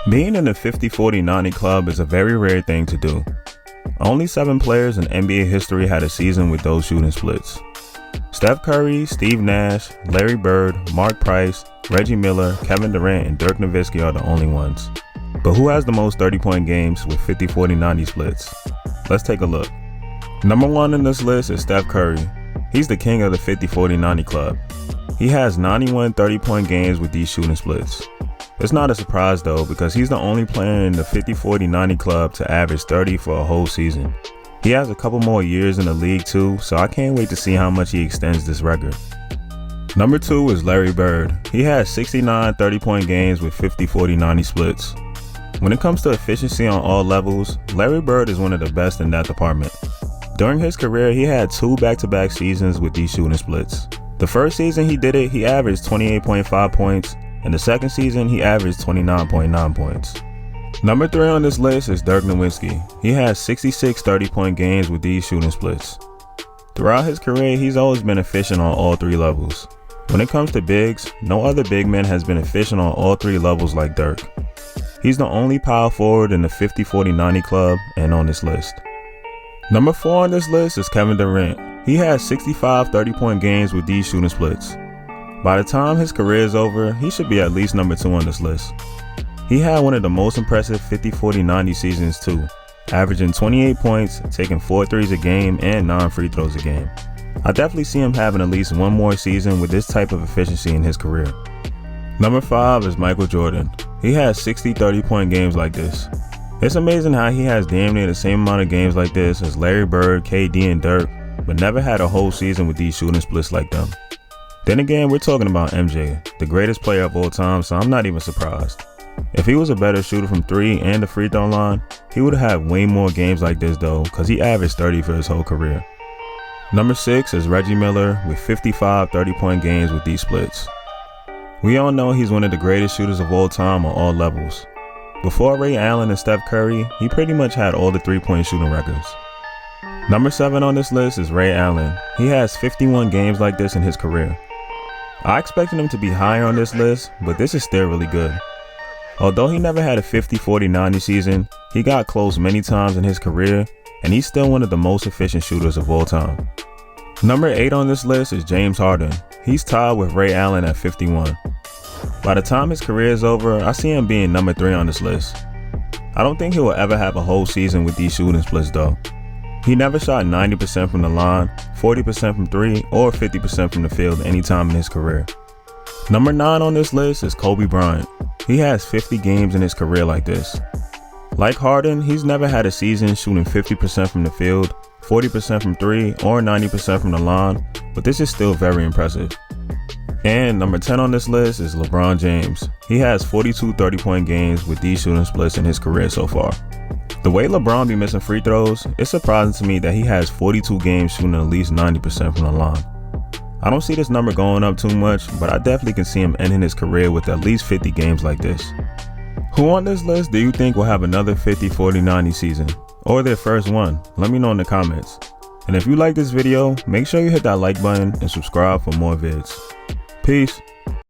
Being in the 50-40-90 club is a very rare thing to do. Only 7 players in NBA history had a season with those shooting splits. Steph Curry, Steve Nash, Larry Bird, Mark Price, Reggie Miller, Kevin Durant, and Dirk Nowitzki are the only ones. But who has the most 30-point games with 50-40-90 splits? Let's take a look. Number 1 on this list is Steph Curry. He's the king of the 50-40-90 club. He has 91 30-point games with these shooting splits. It's not a surprise though, because he's the only player in the 50-40-90 club to average 30 for a whole season. He has a couple more years in the league too, so I can't wait to see how much he extends this record. Number 2 is Larry Bird. He has 69 30-point games with 50-40-90 splits. When it comes to efficiency on all levels, Larry Bird is one of the best in that department. During his career, he had 2 back-to-back seasons with these shooting splits. The first season he did it, he averaged 28.5 points, and the second season he averaged 29.9 points. Number 3 on this list is Dirk Nowitzki. He has 66 30-point games with these shooting splits. Throughout his career, he's always been efficient on all 3 levels. When it comes to bigs, no other big man has been efficient on all 3 levels like Dirk. He's the only power forward in the 50-40-90 club and on this list. Number 4 on this list is Kevin Durant. He has 65 30-point games with these shooting splits. By the time his career is over, he should be at least number 2 on this list. He had one of the most impressive 50-40-90 seasons too, averaging 28 points, taking 4 threes a game, and 9 free throws a game. I definitely see him having at least one more season with this type of efficiency in his career. Number 5 is Michael Jordan. He has 60 30-point games like this. It's amazing how he has damn near the same amount of games like this as Larry Bird, KD, and Dirk, but never had a whole season with these shooting splits like them. Then again, we're talking about MJ, the greatest player of all time, so I'm not even surprised. If he was a better shooter from 3 and the free throw line, he would have way more games like this though, because he averaged 30 for his whole career. Number 6 is Reggie Miller with 55 30-point games with these splits. We all know he's one of the greatest shooters of all time on all levels. Before Ray Allen and Steph Curry, he pretty much had all the 3-point shooting records. Number 7 on this list is Ray Allen. He has 51 games like this in his career. I expected him to be higher on this list, but this is still really good. Although he never had a 50-40-90 season, he got close many times in his career, and he's still one of the most efficient shooters of all time. Number 8 on this list is James Harden. He's tied with Ray Allen at 51. By the time his career is over, I see him being number 3 on this list. I don't think he will ever have a whole season with these shooting splits though. He never shot 90% from the line, 40% from 3, or 50% from the field any time in his career. Number 9 on this list is Kobe Bryant. He has 50 games in his career like this. Like Harden, he's never had a season shooting 50% from the field, 40% from 3, or 90% from the line, but this is still very impressive. And number 10 on this list is LeBron James. He has 42 30-point games with these shooting splits in his career so far. The way LeBron be missing free throws, it's surprising to me that he has 42 games shooting at least 90% from the line. I don't see this number going up too much, but I definitely can see him ending his career with at least 50 games like this. Who on this list do you think will have another 50-40-90 season? Or their first one? Let me know in the comments. And if you like this video, make sure you hit that like button and subscribe for more vids. Peace.